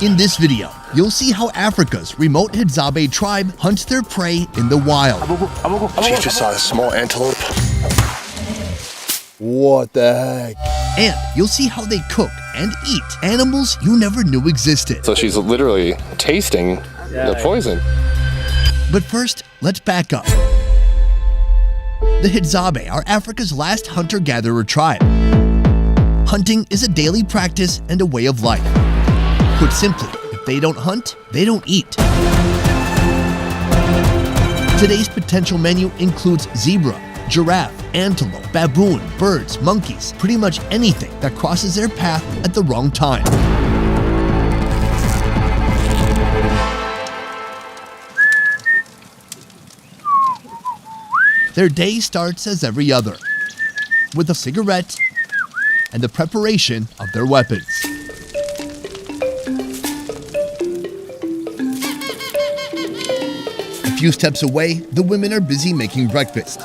In this video, you'll see how Africa's remote hadzabe tribe hunts their prey in the wild. She just saw a small antelope. What the heck? And you'll see how they cook and eat animals you never knew existed. So she's literally tasting the poison. But first, let's back up. The hadzabe are Africa's last hunter-gatherer tribe. Hunting is a daily practice and a way of life. Put simply, if they don't hunt, they don't eat. Today's potential menu includes zebra, giraffe, antelope, baboon, birds, monkeys, pretty much anything that crosses their path at the wrong time. Their day starts as every other, with a cigarette and the preparation of their weapons. A few steps away, the women are busy making breakfast.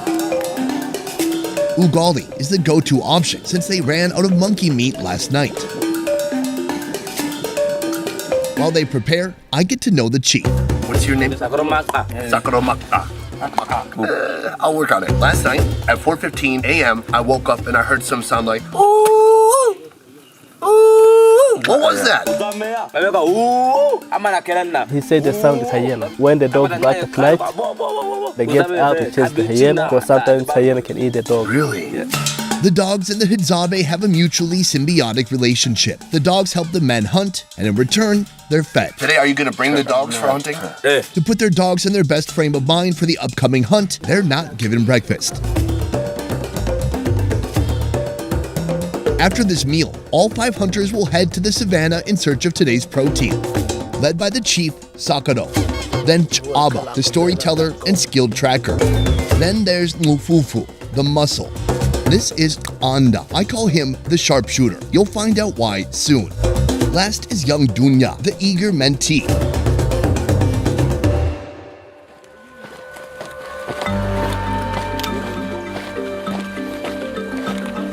Ugali is the go-to option since they ran out of monkey meat last night. While they prepare, I get to know the chief. What's your name? Sakuromaka. I'll work on it. Last night at 4:15 a.m. I woke up and I heard some sound like ooh, ooh. What was that? He said the sound is hyena. When the dog bark at night, they get out to chase the hyena, because sometimes hyena can eat the dog. Really? Yeah. The dogs and the hadzabe have a mutually symbiotic relationship. The dogs help the men hunt, and in return, they're fed. Today, are you going to bring the dogs for hunting? To put their dogs in their best frame of mind for the upcoming hunt, they're not given breakfast. After this meal, all 5 hunters will head to the savannah in search of today's protein, led by the chief, Sakado. Then Ch'aba, the storyteller and skilled tracker. Then there's Mufufu, the muscle. This is Anda. I call him the sharpshooter. You'll find out why soon. Last is young Dunya, the eager mentee.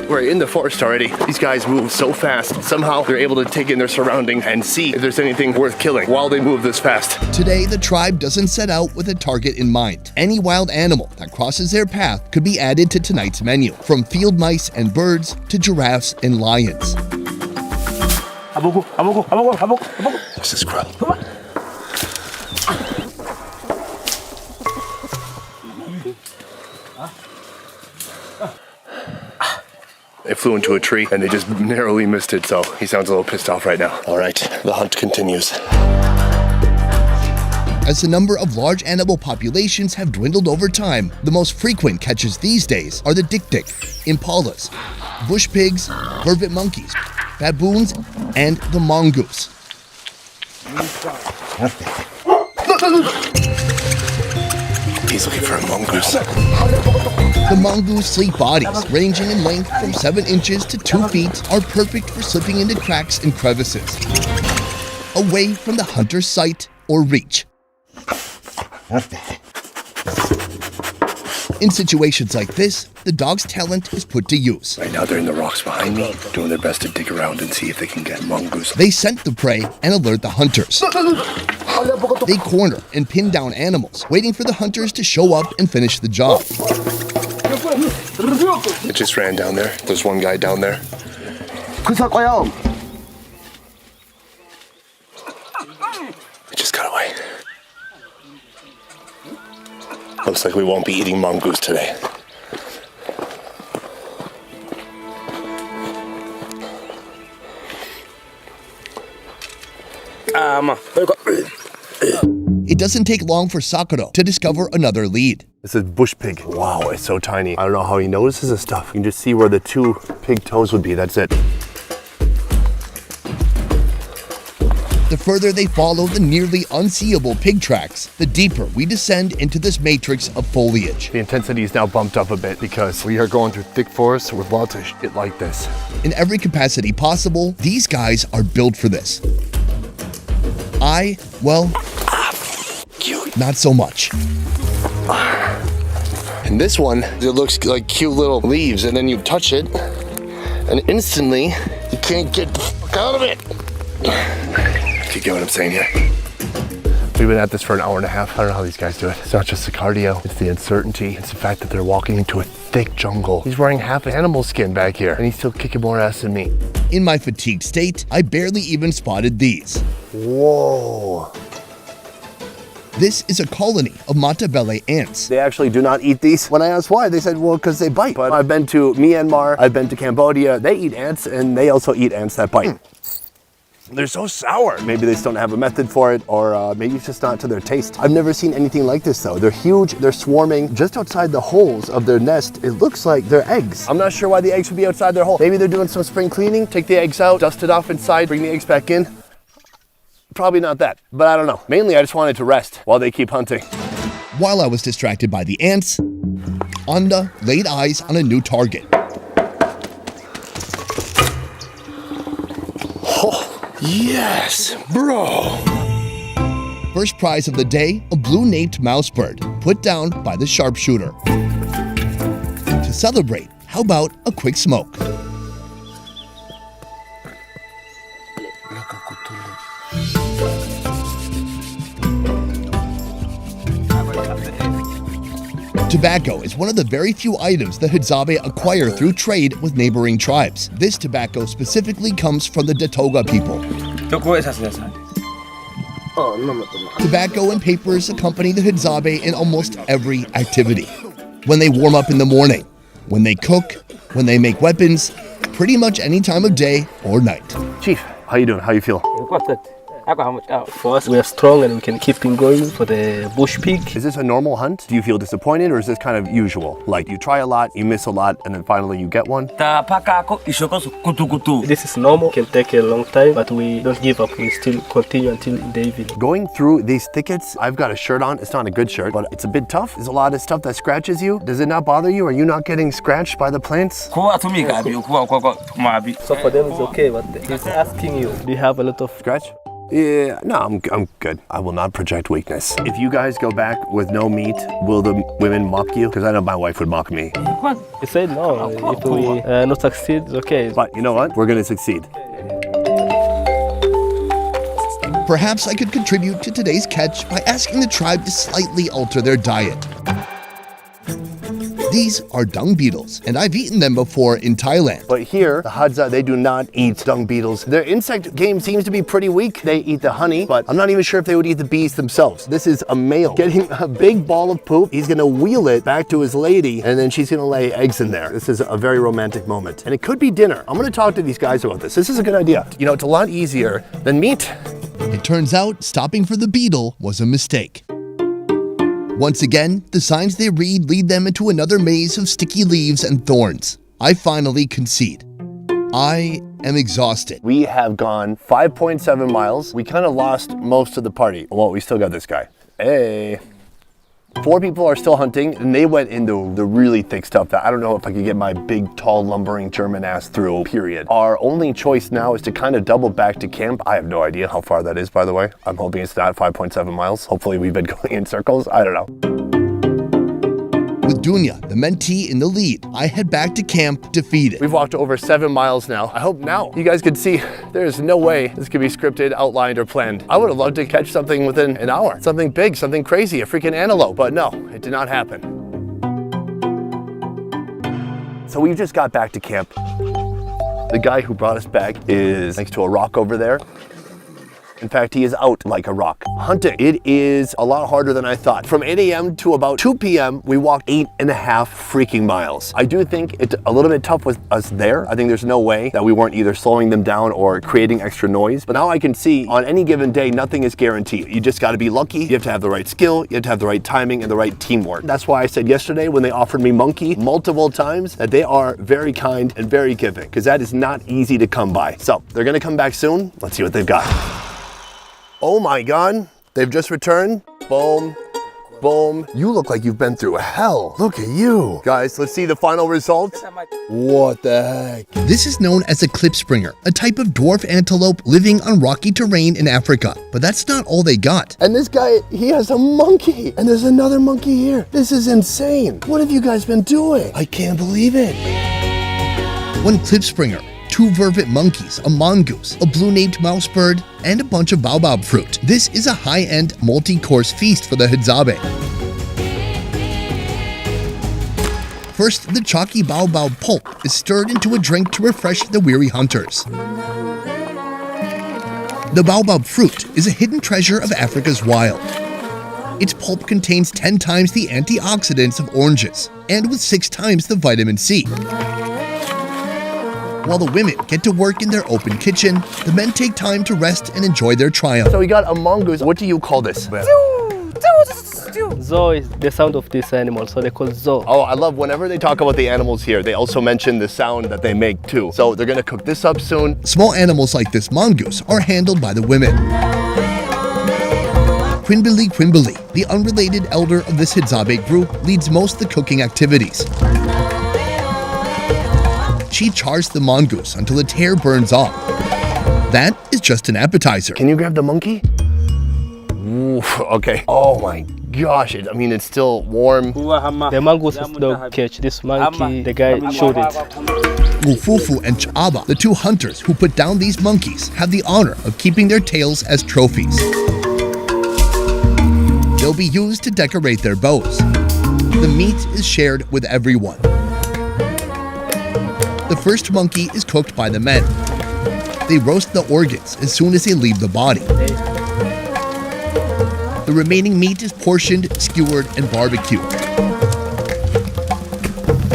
We're in the forest already. These guys move so fast. Somehow they're able to take in their surroundings and see if there's anything worth killing while they move this fast. Today, the tribe doesn't set out with a target in mind. Any wild animal that crosses their path could be added to tonight's menu, from field mice and birds to giraffes and lions. This is crow. They flew into a tree and they just narrowly missed it, so he sounds a little pissed off right now. All right, the hunt continues. As the number of large animal populations have dwindled over time, the most frequent catches these days are the dik-dik, impalas, bush pigs, vervet monkeys, baboons, and the mongoose. He's looking for a mongoose. The mongoose sleek bodies, ranging in length from 7 inches to 2 feet, are perfect for slipping into cracks and crevices, away from the hunter's sight or reach. In situations like this, the dog's talent is put to use. Right now they're in the rocks behind me, doing their best to dig around and see if they can get mongoose. They scent the prey and alert the hunters. They corner and pin down animals, waiting for the hunters to show up and finish the job. It just ran down there. There's one guy down there. It just got away. Looks like we won't be eating mongoose today. It doesn't take long for Sakura to discover another lead. This is bush pig. Wow, it's so tiny. I don't know how he notices this stuff. You can just see where the 2 pig toes would be. That's it. The further they follow the nearly unseeable pig tracks, the deeper we descend into this matrix of foliage. The intensity is now bumped up a bit because we are going through thick forests with lots of shit like this. In every capacity possible, these guys are built for this. Well, not so much. And this one, it looks like cute little leaves, and then you touch it, and instantly, you can't get the fuck out of it. If you get what I'm saying here. We've been at this for an hour and a half. I don't know how these guys do it. It's not just the cardio, it's the uncertainty. It's the fact that they're walking into a thick jungle. He's wearing half an animal skin back here, and he's still kicking more ass than me. In my fatigued state, I barely even spotted these. Whoa. This is a colony of matabele ants. They actually do not eat these. When I asked why, they said, well, because they bite. But I've been to Myanmar, I've been to Cambodia. They eat ants, and they also eat ants that bite. They're so sour. Maybe they just don't have a method for it, or maybe it's just not to their taste. I've never seen anything like this though. They're huge, they're swarming just outside the holes of their nest. It looks like they're eggs. I'm not sure why the eggs would be outside their hole. Maybe they're doing some spring cleaning, take the eggs out, dust it off inside, bring the eggs back in. Probably not that, but I don't know. Mainly I just wanted to rest while they keep hunting. While I was distracted by the ants, Anda laid eyes on a new target. Yes, bro. First prize of the day, a blue-naped mouse bird, put down by the sharpshooter. To celebrate, how about a quick smoke? Tobacco is one of the very few items the hadzabe acquire through trade with neighboring tribes. This tobacco specifically comes from the Datoga people. Tobacco and papers accompany the hadzabe in almost every activity. When they warm up in the morning, when they cook, when they make weapons, pretty much any time of day or night. Chief, how you doing? How you feel? For us, we are strong and we can keep on going for the bush pig. Is this a normal hunt? Do you feel disappointed, or is this kind of usual? Like you try a lot, you miss a lot, and then finally you get one? This is normal, can take a long time, but we don't give up. We still continue until the evening. Going through these thickets, I've got a shirt on. It's not a good shirt, but it's a bit tough. There's a lot of stuff that scratches you. Does it not bother you? Are you not getting scratched by the plants? So for them it's okay, but he's asking you, do you have a lot of Scratch? Yeah, no, I'm good. I will not project weakness. If you guys go back with no meat, will the women mock you? Because I know my wife would mock me. He said no, if we not succeed, it's okay. But you know what? We're gonna succeed. Perhaps I could contribute to today's catch by asking the tribe to slightly alter their diet. These are dung beetles, and I've eaten them before in Thailand. But here, the Hadza, they do not eat dung beetles. Their insect game seems to be pretty weak. They eat the honey, but I'm not even sure if they would eat the bees themselves. This is a male getting a big ball of poop. He's gonna wheel it back to his lady, and then she's gonna lay eggs in there. This is a very romantic moment. And it could be dinner. I'm gonna talk to these guys about this. This is a good idea. You know, it's a lot easier than meat. It turns out stopping for the beetle was a mistake. Once again, the signs they read lead them into another maze of sticky leaves and thorns. I finally concede. I am exhausted. We have gone 5.7 miles. We kind of lost most of the party. Well, we still got this guy. Hey. 4 people are still hunting, and they went into the really thick stuff that I don't know if I could get my big, tall, lumbering German ass through, period. Our only choice now is to kind of double back to camp. I have no idea how far that is, by the way. I'm hoping it's not 5.7 miles. Hopefully we've been going in circles. I don't know. With Dunya, the mentee, in the lead, I head back to camp defeated. We've walked over 7 miles now. I hope now you guys can see there's no way this could be scripted, outlined, or planned. I would have loved to catch something within an hour. Something big, something crazy, a freaking antelope. But no, it did not happen. So we just got back to camp. The guy who brought us back is next to a rock over there. In fact, he is out like a rock. Hunting, it is a lot harder than I thought. From 8 a.m. to about 2 p.m., we walked 8.5 freaking miles. I do think it's a little bit tough with us there. I think there's no way that we weren't either slowing them down or creating extra noise. But now I can see on any given day, nothing is guaranteed. You just gotta be lucky. You have to have the right skill. You have to have the right timing and the right teamwork. That's why I said yesterday when they offered me monkey multiple times that they are very kind and very giving, because that is not easy to come by. So they're gonna come back soon. Let's see what they've got. Oh my God, they've just returned. Boom, boom. You look like you've been through hell. Look at you. Guys, let's see the final result. What the heck? This is known as a klipspringer, a type of dwarf antelope living on rocky terrain in Africa. But that's not all they got. And this guy, he has a monkey. And there's another monkey here. This is insane. What have you guys been doing? I can't believe it. One klipspringer 2 vervet monkeys, a mongoose, a blue-naped mouse bird, and a bunch of baobab fruit. This is a high-end, multi-course feast for the hadzabe. First, the chalky baobab pulp is stirred into a drink to refresh the weary hunters. The baobab fruit is a hidden treasure of Africa's wild. Its pulp contains 10 times the antioxidants of oranges, and with 6 times the vitamin C. While the women get to work in their open kitchen, the men take time to rest and enjoy their triumph. So we got a mongoose. What do you call this? Zo is the sound of this animal, so they call zo. Oh, I love whenever they talk about the animals here, they also mention the sound that they make too. So they're gonna cook this up soon. Small animals like this mongoose are handled by the women. Quimbili, the unrelated elder of this hadzabe group, leads most of the cooking activities. She chars the mongoose until its hair burns off. That is just an appetizer. Can you grab the monkey? Ooh, okay. Oh my gosh, it's still warm. The mongoose is dog catch. This monkey, the guy showed it. Fufu and Chaba, the 2 hunters who put down these monkeys, have the honor of keeping their tails as trophies. They'll be used to decorate their bows. The meat is shared with everyone. The first monkey is cooked by the men. They roast the organs as soon as they leave the body. The remaining meat is portioned, skewered, and barbecued.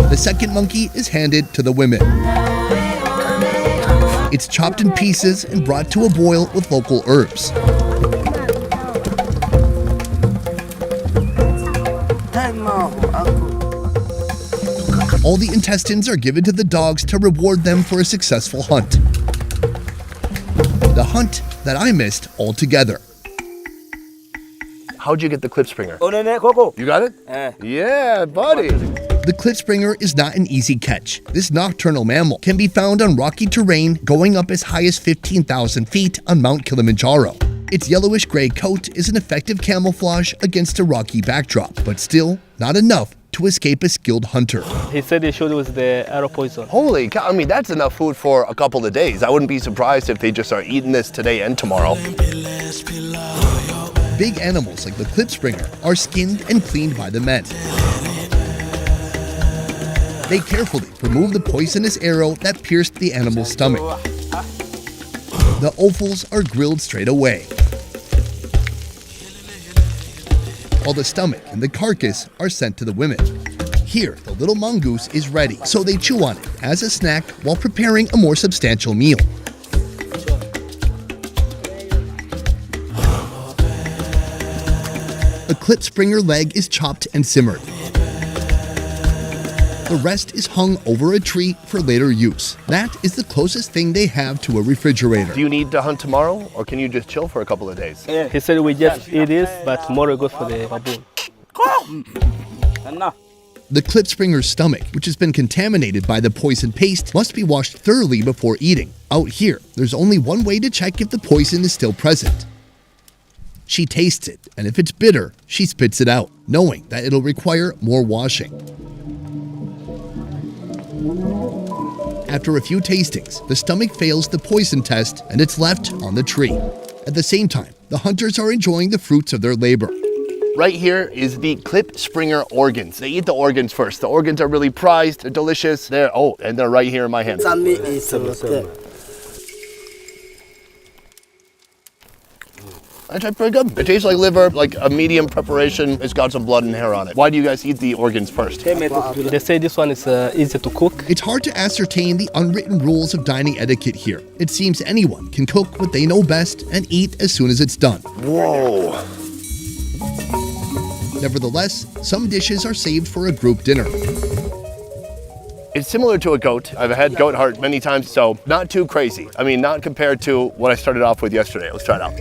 The second monkey is handed to the women. It's chopped in pieces and brought to a boil with local herbs. All the intestines are given to the dogs to reward them for a successful hunt. The hunt that I missed altogether. How'd you get the klipspringer? You got it? Yeah, buddy. The klipspringer is not an easy catch. This nocturnal mammal can be found on rocky terrain going up as high as 15,000 feet on Mount Kilimanjaro. Its yellowish-gray coat is an effective camouflage against a rocky backdrop, but still not enough to escape a skilled hunter. He said he showed it was the arrow poison. Holy cow, that's enough food for a couple of days. I wouldn't be surprised if they just are eating this today and tomorrow. Big animals like the klipspringer are skinned and cleaned by the men. They carefully remove the poisonous arrow that pierced the animal's stomach. The offals are grilled straight away, while the stomach and the carcass are sent to the women. Here, the little mongoose is ready, so they chew on it as a snack while preparing a more substantial meal. A klipspringer leg is chopped and simmered. The rest is hung over a tree for later use. That is the closest thing they have to a refrigerator. Do you need to hunt tomorrow, or can you just chill for a couple of days? He said we just eat this, but tomorrow we go for the baboon. The klipspringer's stomach, which has been contaminated by the poison paste, must be washed thoroughly before eating. Out here, there's only one way to check if the poison is still present. She tastes it, and if it's bitter, she spits it out, knowing that it'll require more washing. After a few tastings, the stomach fails the poison test and it's left on the tree. At the same time, the hunters are enjoying the fruits of their labor. Right here is the klipspringer organs. They eat the organs first. The organs are really prized, they're delicious. They're right here in my hand. Actually pretty good. It tastes like liver, like a medium preparation. It's got some blood and hair on it. Why do you guys eat the organs first? They say this one is easy to cook. It's hard to ascertain the unwritten rules of dining etiquette here. It seems anyone can cook what they know best and eat as soon as it's done. Whoa. Nevertheless, some dishes are saved for a group dinner. It's similar to a goat. I've had goat heart many times, so not too crazy. Not compared to what I started off with yesterday. Let's try it out.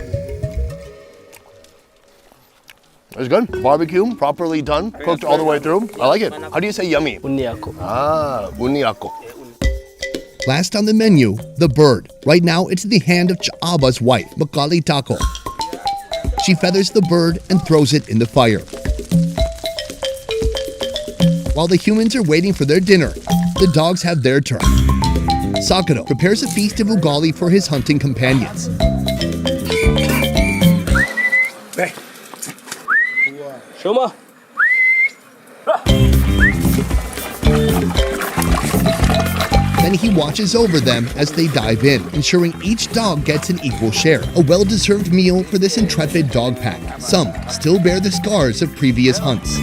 It's good. Barbecue, properly done, cooked all the way through. I like it. How do you say yummy? Uniako. Uniako. Last on the menu, the bird. Right now, it's in the hand of Chaaba's wife, Makali Tako. She feathers the bird and throws it in the fire. While the humans are waiting for their dinner, the dogs have their turn. Sakado prepares a feast of ugali for his hunting companions. Shoma. Then he watches over them as they dive in, ensuring each dog gets an equal share. A well-deserved meal for this intrepid dog pack. Some still bear the scars of previous hunts.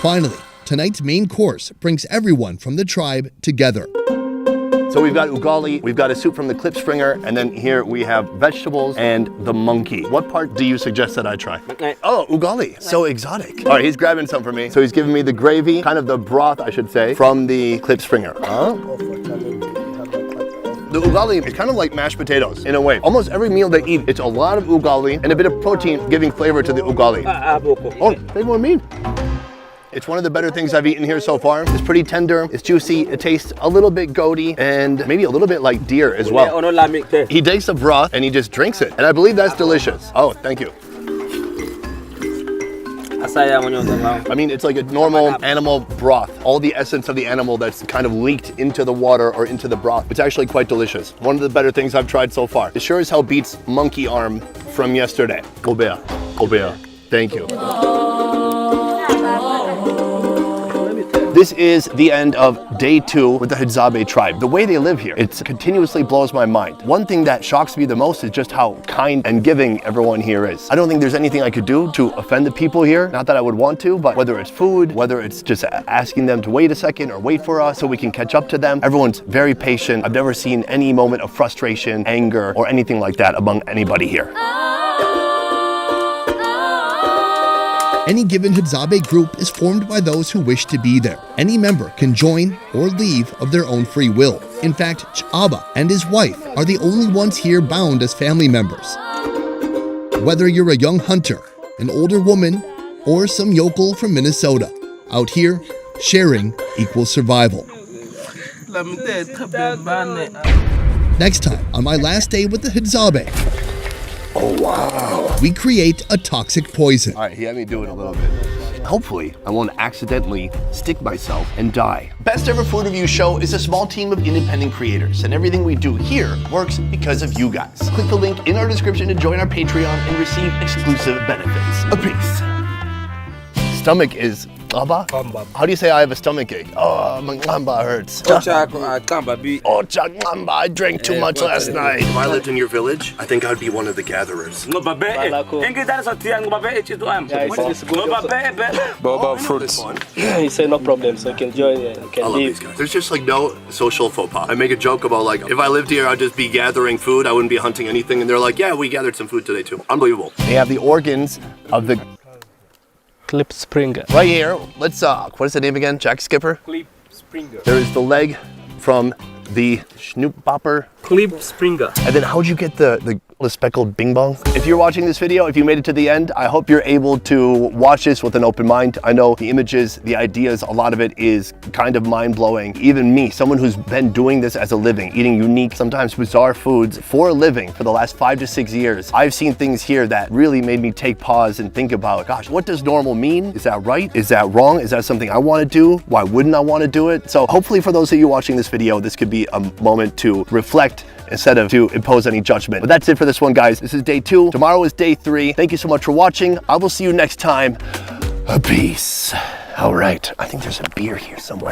Finally, tonight's main course brings everyone from the tribe together. So we've got ugali, we've got a soup from the Clip Springer, and then here we have vegetables and the monkey. What part do you suggest that I try? Oh, ugali. So exotic. All right, he's grabbing some for me. So he's giving me the gravy, kind of the broth, I should say, from the Clip Springer. The ugali is kind of like mashed potatoes in a way. Almost every meal they eat, it's a lot of ugali and a bit of protein giving flavor to the ugali. Oh, take more meat. It's one of the better things I've eaten here so far. It's pretty tender, it's juicy, it tastes a little bit goaty and maybe a little bit like deer as well. He takes the broth and he just drinks it. And I believe that's delicious. Oh, thank you. I mean, it's like a normal animal broth. All the essence of the animal that's kind of leaked into the water or into the broth. It's actually quite delicious. One of the better things I've tried so far. It sure as hell beats monkey arm from yesterday. Gobea, Gobea. Thank you. This is the end of day 2 with the Hadzabe tribe. The way they live here, it continuously blows my mind. One thing that shocks me the most is just how kind and giving everyone here is. I don't think there's anything I could do to offend the people here. Not that I would want to, but whether it's food, whether it's just asking them to wait a second or wait for us so we can catch up to them, everyone's very patient. I've never seen any moment of frustration, anger, or anything like that among anybody here. Any given Hadzabe group is formed by those who wish to be there. Any member can join or leave of their own free will. In fact, Ch'aba and his wife are the only ones here bound as family members. Whether you're a young hunter, an older woman, or some yokel from Minnesota, out here, sharing equals survival. Next time on my last day with the Hadzabe. Oh, wow. We create a toxic poison. All right, he had me do it a little bit. Hopefully, I won't accidentally stick myself and die. Best Ever Food Review Show is a small team of independent creators, and everything we do here works because of you guys. Click the link in our description to join our Patreon and receive exclusive benefits. A peace. Stomach is Aba? How do you say I have a stomach ache? Oh, my gamba hurts. Oh, I drank too much last night. If I lived in your village, I think I'd be one of the gatherers. What about fruits? He said no problem, so you can join and you can I love leave. these guys. There's just like no social faux pas. I make a joke about like, if I lived here, I'd just be gathering food. I wouldn't be hunting anything. And they're like, yeah, we gathered some food today too. Unbelievable. They have the organs of the Clip Springer. right here. Let's what is the name again? Jack Skipper? Clip Springer. There is the leg from the Snoop Bopper. Clip Springer. And then how'd you get the speckled bing bong? If you're watching this video, if you made it to the end, I hope you're able to watch this with an open mind. I know the images, the ideas, a lot of it is kind of mind-blowing. Even me, someone who's been doing this as a living, eating unique, sometimes bizarre foods for a living for the last 5 to 6 years, I've seen things here that really made me take pause and think about, gosh, what does normal mean? Is that right? Is that wrong? Is that something I want to do? Why wouldn't I want to do it? So hopefully for those of you watching this video, this could be a moment to reflect instead of to impose any judgment. But that's it for this one, guys. This is day 2. Tomorrow is day 3. Thank you so much for watching. I will see you next time. Peace. All right. I think there's a beer here somewhere.